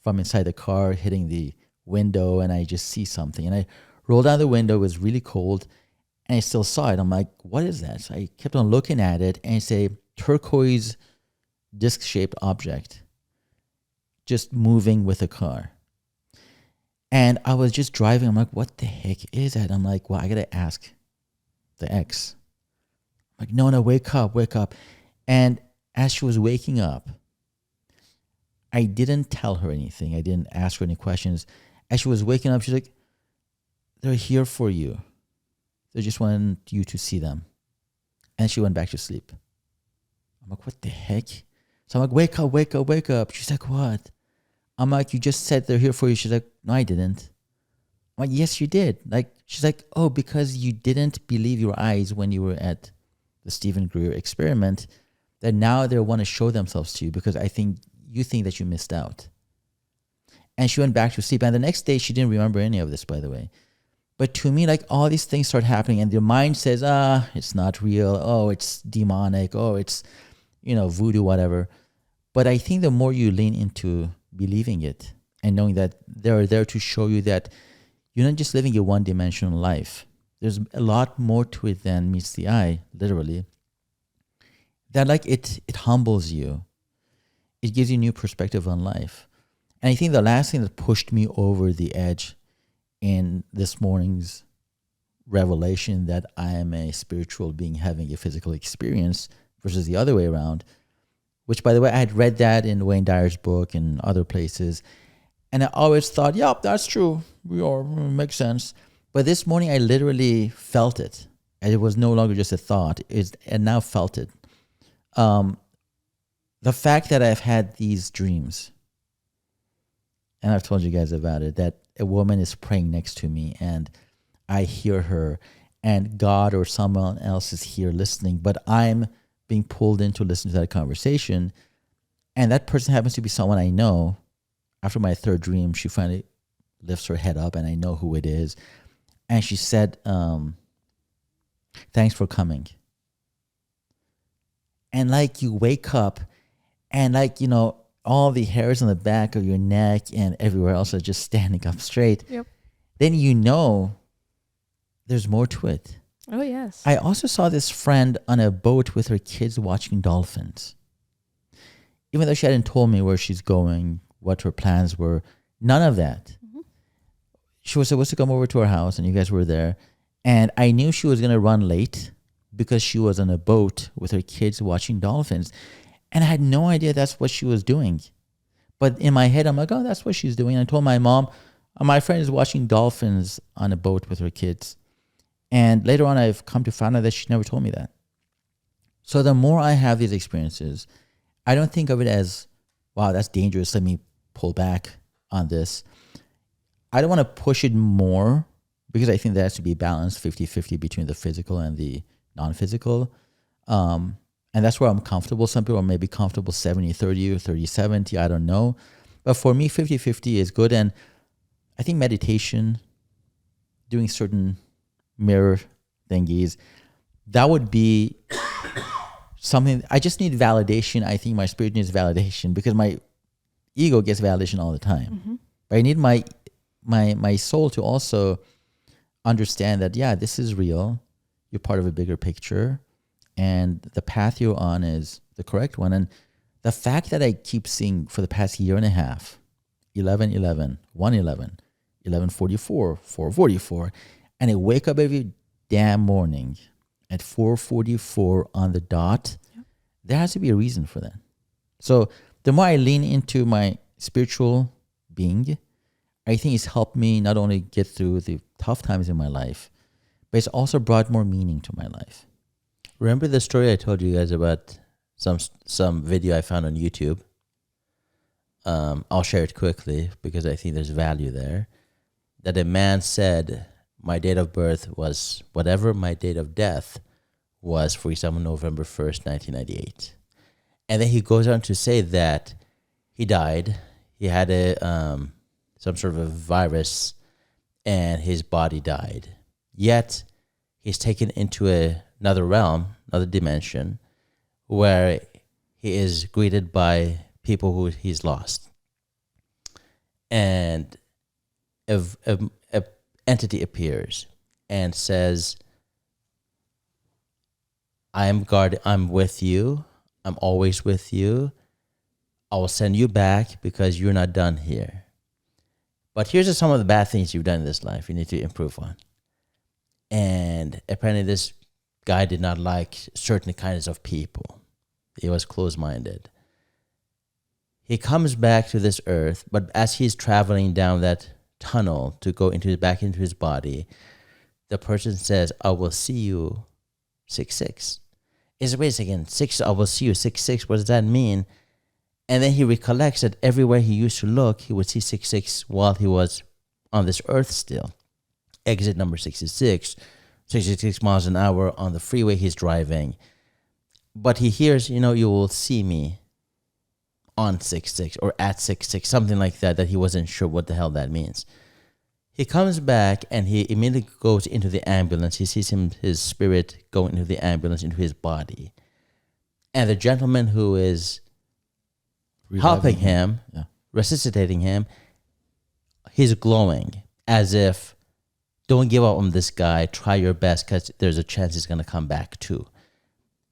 from inside the car hitting the window, and I just see something. And I rolled down the window. It was really cold, and I still saw it. I'm like, what is that? So I kept on looking at it, and it's a turquoise disc-shaped object just moving with a car. And I was just driving. I'm like, what the heck is that? I'm like, well, I got to ask the ex. I'm like, no, wake up. And as she was waking up, I didn't tell her anything. I didn't ask her any questions. As she was waking up, she's like, they're here for you. They just want you to see them. And she went back to sleep. I'm like, what the heck? So I'm like, wake up. She's like, what? I'm like, you just said they're here for you. She's like, no, I didn't. I'm like, yes, you did. She's like, oh, because you didn't believe your eyes when you were at the Stephen Greer experiment, that now they want to show themselves to you because you think that you missed out. And she went back to sleep. And the next day, she didn't remember any of this, by the way. But to me, all these things start happening, and your mind says, it's not real. Oh, it's demonic. Oh, it's, voodoo, whatever. But I think the more you lean into believing it and knowing that they're there to show you that you're not just living a one-dimensional life. There's a lot more to it than meets the eye, literally. That it humbles you. It gives you a new perspective on life. And I think the last thing that pushed me over the edge in this morning's revelation that I am a spiritual being having a physical experience versus the other way around, which, by the way, I had read that in Wayne Dyer's book and other places. And I always thought, yep, that's true. Makes sense. But this morning, I literally felt it. And it was no longer just a thought. I now felt it. The fact that I've had these dreams, and I've told you guys about it, that a woman is praying next to me and I hear her, and God or someone else is here listening, but I'm being pulled in to listen to that conversation. And that person happens to be someone I know. After my third dream, she finally lifts her head up and I know who it is. And she said, Thanks for coming. And like you wake up and like, all the hairs on the back of your neck and everywhere else are just standing up straight. Yep. Then there's more to it. Oh, yes. I also saw this friend on a boat with her kids watching dolphins. Even though she hadn't told me where she's going, what her plans were, none of that. Mm-hmm. She was supposed to come over to our house and you guys were there. And I knew she was going to run late because she was on a boat with her kids watching dolphins. And I had no idea that's what she was doing. But in my head, I'm like, oh, that's what she's doing. And I told my mom, my friend is watching dolphins on a boat with her kids. And later on, I've come to find out that she never told me that. So the more I have these experiences, I don't think of it as, wow, that's dangerous. Let me pull back on this. I don't want to push it more because I think there has to be balanced 50-50 between the physical and the non-physical. And that's where I'm comfortable. Some people are maybe comfortable 70-30 or 30-70. I don't know. But for me, 50-50 is good. And I think meditation, doing certain mirror thingies, that would be something. I just need validation. I think my spirit needs validation because my ego gets validation all the time. Mm-hmm. But I need my soul to also understand that, yeah, this is real. You're part of a bigger picture. And the path you're on is the correct one. And the fact that I keep seeing for the past year and a half, 11:11, 1:11, 11:44, 4:44, and I wake up every damn morning at 4:44 on the dot, there has to be a reason for that. So the more I lean into my spiritual being, I think it's helped me not only get through the tough times in my life, but it's also brought more meaning to my life. Remember the story I told you guys about some video I found on YouTube? I'll share it quickly because I think there's value there. That a man said, my date of birth was whatever, my date of death was, for example, November 1st, 1998. And then he goes on to say that he died. He had some sort of a virus and his body died. Yet he's taken into another realm, another dimension, where he is greeted by people who he's lost. And a entity appears and says, I'm with you. I'm always with you. I will send you back because you're not done here. But here's some of the bad things you've done in this life you need to improve on. And apparently this guy did not like certain kinds of people. He was closed-minded. He comes back to this earth, but as he's traveling down that tunnel to go back into his body, the person says, I will see you 6'6". He says, wait a second, 6, I will see you 6'6". What does that mean? And then he recollects that everywhere he used to look, he would see 6'6" while he was on this earth still. Exit number 66, 66 miles an hour on the freeway he's driving. But he hears, you will see me on 6'6" or at 6'6", something like that he wasn't sure what the hell that means. He comes back and he immediately goes into the ambulance. He sees his spirit go into the ambulance, into his body. And the gentleman who is helping him, resuscitating him, he's glowing as if, don't give up on this guy, try your best because there's a chance he's going to come back too.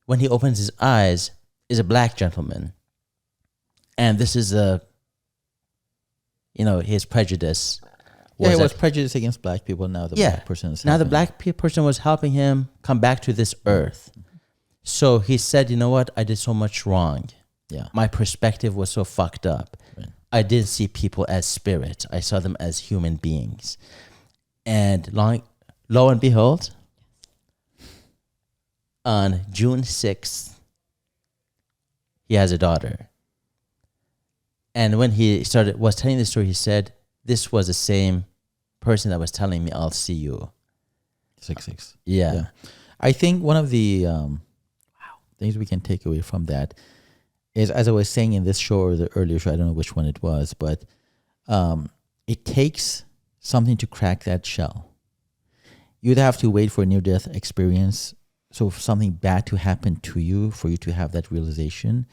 When he opens his eyes, is a black gentleman. And this is his prejudice. It was prejudice against black people. Now the black person is now the helping black person was helping him come back to this earth. Mm-hmm. So he said, you know what? I did so much wrong. Yeah. My perspective was so fucked up. Right. I didn't see people as spirits. I saw them as human beings. And lo and behold, on June 6th, he has a daughter. And when he was telling the story, he said, this was the same person that was telling me, I'll see you. 6'6". Yeah. I think one of the things we can take away from that is, as I was saying in this show or the earlier show, I don't know which one it was, but it takes something to crack that shell. you'd have to wait for a near-death experience, so for something bad to happen to you for you to have that realization,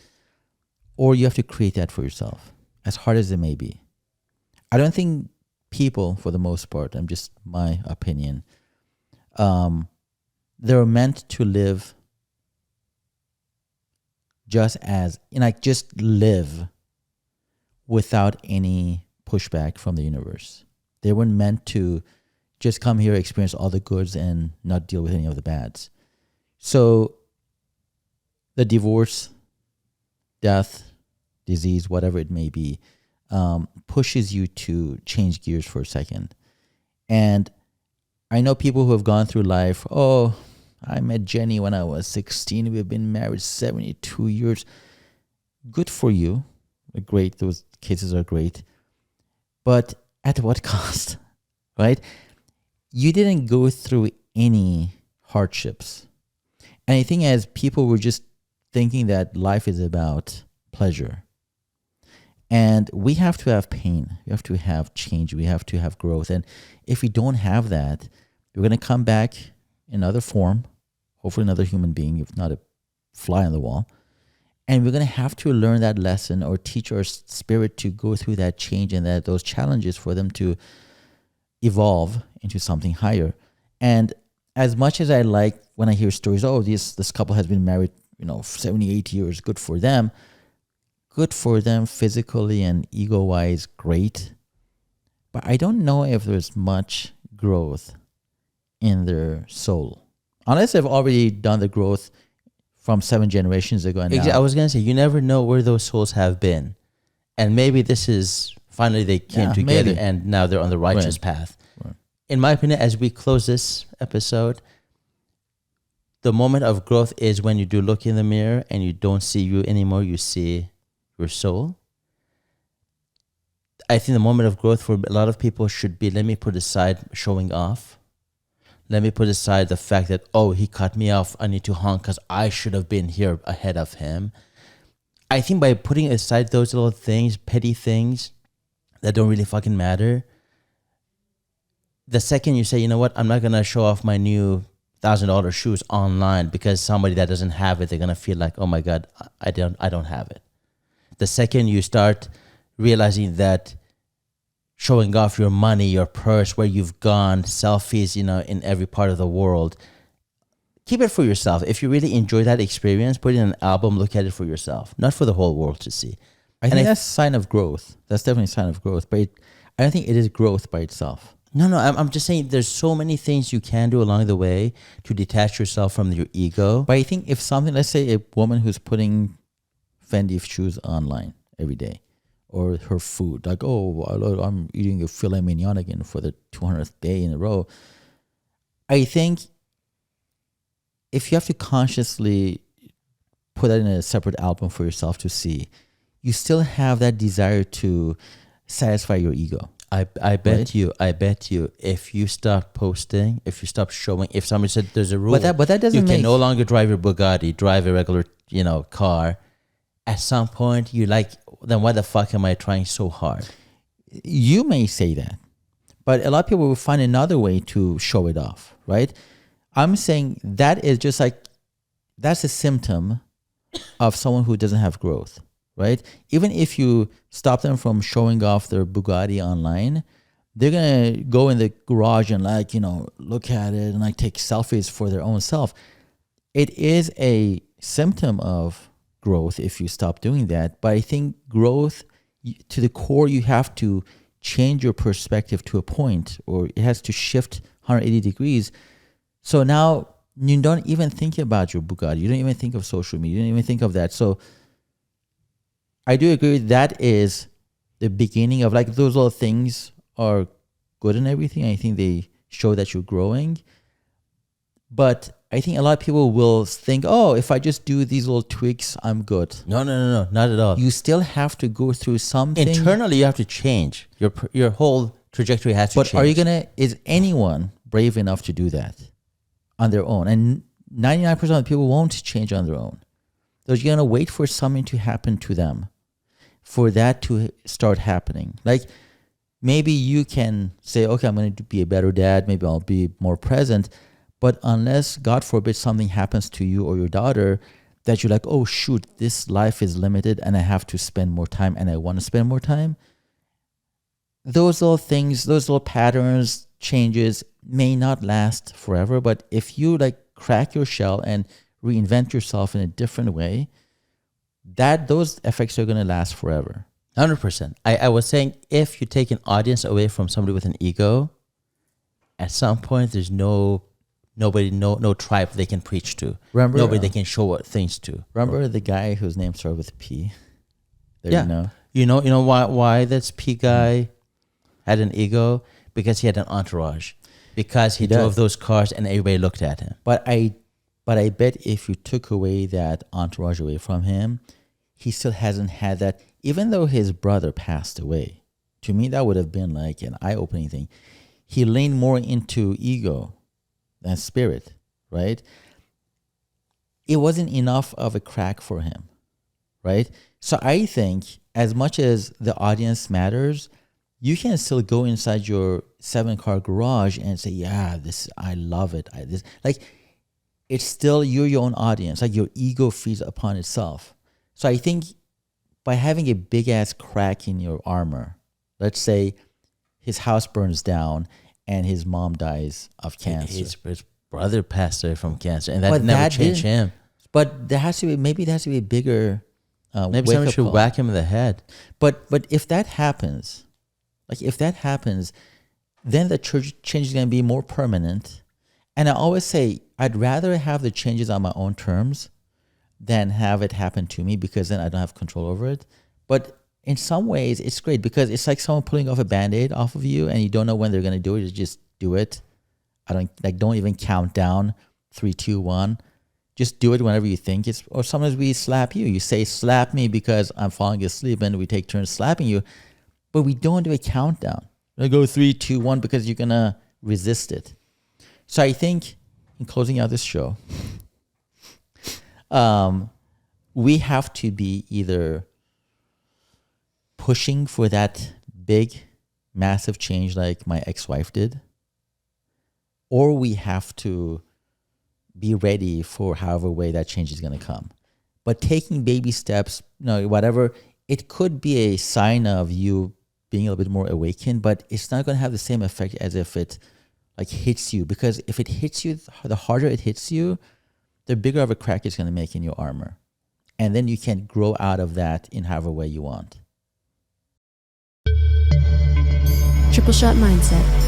or you have to create that for yourself, as hard as it may be. I don't think people, for the most part, I'm just my opinion, they're meant to live just as, just live without any pushback from the universe. They weren't meant to just come here, experience all the goods, and not deal with any of the bads. So the divorce, death, disease, whatever it may be, pushes you to change gears for a second. And I know people who have gone through life, oh, I met Jenny when I was 16. We've been married 72 years. Good for you. Great. Those cases are great. But at what cost, right? You didn't go through any hardships. And I think as people were just thinking that life is about pleasure. And we have to have pain. We have to have change. We have to have growth. And if we don't have that, we're going to come back in another form, hopefully another human being, if not a fly on the wall. And we're going to have to learn that lesson or teach our spirit to go through that change and those challenges for them to evolve into something higher. And as much as I like when I hear stories, oh, this couple has been married, 78 years, good for them. Good for them physically and ego-wise, great. But I don't know if there's much growth in their soul. Unless they've already done the growth from 7 generations ago. And Exactly. now. I was going to say, you never know where those souls have been. And maybe this is, finally they came together maybe. And now they're on the righteous path. Right. In my opinion, as we close this episode, the moment of growth is when you do look in the mirror and you don't see you anymore, you see your soul. I think the moment of growth for a lot of people should be, let me put aside showing off. Let me put aside the fact that, oh, he cut me off, I need to honk because I should have been here ahead of him. I think by putting aside those little things, petty things that don't really fucking matter, the second you say, you know what, I'm not going to show off my new $1,000 shoes online because somebody that doesn't have it, they're going to feel like, oh my God, I don't have it. The second you start realizing that showing off your money, your purse, where you've gone, selfies, in every part of the world, keep it for yourself. If you really enjoy that experience, put it in an album, look at it for yourself, not for the whole world to see. I think that's a sign of growth. That's definitely a sign of growth. But I don't think it is growth by itself. No, I'm just saying there's so many things you can do along the way to detach yourself from your ego. But I think if something, let's say a woman who's putting Fendi shoes online every day, or her food, like, oh, I'm eating a filet mignon again for the 200th day in a row. I think if you have to consciously put that in a separate album for yourself to see, you still have that desire to satisfy your ego. I bet you, if you stop posting, if you stop showing, if somebody said there's a rule, but that doesn't you make, can no longer drive your Bugatti, drive a regular, car. At some point, you're like, then why the fuck am I trying so hard? You may say that, but a lot of people will find another way to show it off, right? I'm saying that is just like, that's a symptom of someone who doesn't have growth, right? Even if you stop them from showing off their Bugatti online, they're going to go in the garage and look at it and take selfies for their own self. It is a symptom of growth if you stop doing that. But I think growth, to the core, you have to change your perspective to a point, or it has to shift 180 degrees. So now you don't even think about your Bugatti. You don't even think of social media. You don't even think of that. So I do agree that is the beginning of those little things are good and everything. I think they show that you're growing. But I think a lot of people will think, oh, if I just do these little tweaks, I'm good. No, not at all. You still have to go through something. Internally, you have to change. Your whole trajectory has to change. But is anyone brave enough to do that on their own? And 99% of the people won't change on their own. They're going to wait for something to happen to them, for that to start happening. maybe you can say, okay, I'm going to be a better dad. Maybe I'll be more present. But unless, God forbid, something happens to you or your daughter that you're like, oh, shoot, this life is limited and I have to spend more time and I want to spend more time. Those little things, those little patterns, changes may not last forever. But if you like crack your shell and reinvent yourself in a different way, those effects are going to last forever. 100%. I was saying, if you take an audience away from somebody with an ego, at some point there's no tribe they can preach to. Remember, nobody they can show what things to. Remember the guy whose name started with P? You know why this P guy had an ego? Because he had an entourage. Because he drove those cars and everybody looked at him. But I bet if you took away that entourage away from him, he still hasn't had that. Even though his brother passed away, to me that would have been like an eye-opening thing. He leaned more into ego than spirit, right? It wasn't enough of a crack for him, right? So I think as much as the audience matters, you can still go inside your 7-car garage and say, yeah, I love it. It's still, you're your own audience. Like your ego feeds upon itself. So I think by having a big ass crack in your armor, let's say his house burns down and his mom dies of cancer. His brother passed away from cancer, and that never changed him. But there has to be a bigger. Maybe somebody should whack him in the head. But if that happens, then the church change is going to be more permanent. And I always say I'd rather have the changes on my own terms than have it happen to me, because then I don't have control over it. But in some ways, it's great because it's like someone pulling off a Band-Aid off of you and you don't know when they're going to do it. You just do it. Don't even count down 3, 2, 1. Just do it whenever you think it's, or sometimes we slap you. You say, slap me because I'm falling asleep, and we take turns slapping you. But we don't do a countdown. We go 3, 2, 1 because you're going to resist it. So I think in closing out this show, we have to be either pushing for that big, massive change like my ex-wife did, or we have to be ready for however way that change is going to come. But taking baby steps, whatever, it could be a sign of you being a little bit more awakened, but it's not going to have the same effect as if it like hits you. Because if it hits you, the harder it hits you, the bigger of a crack it's going to make in your armor. And then you can grow out of that in however way you want. Triple Shot Mindset.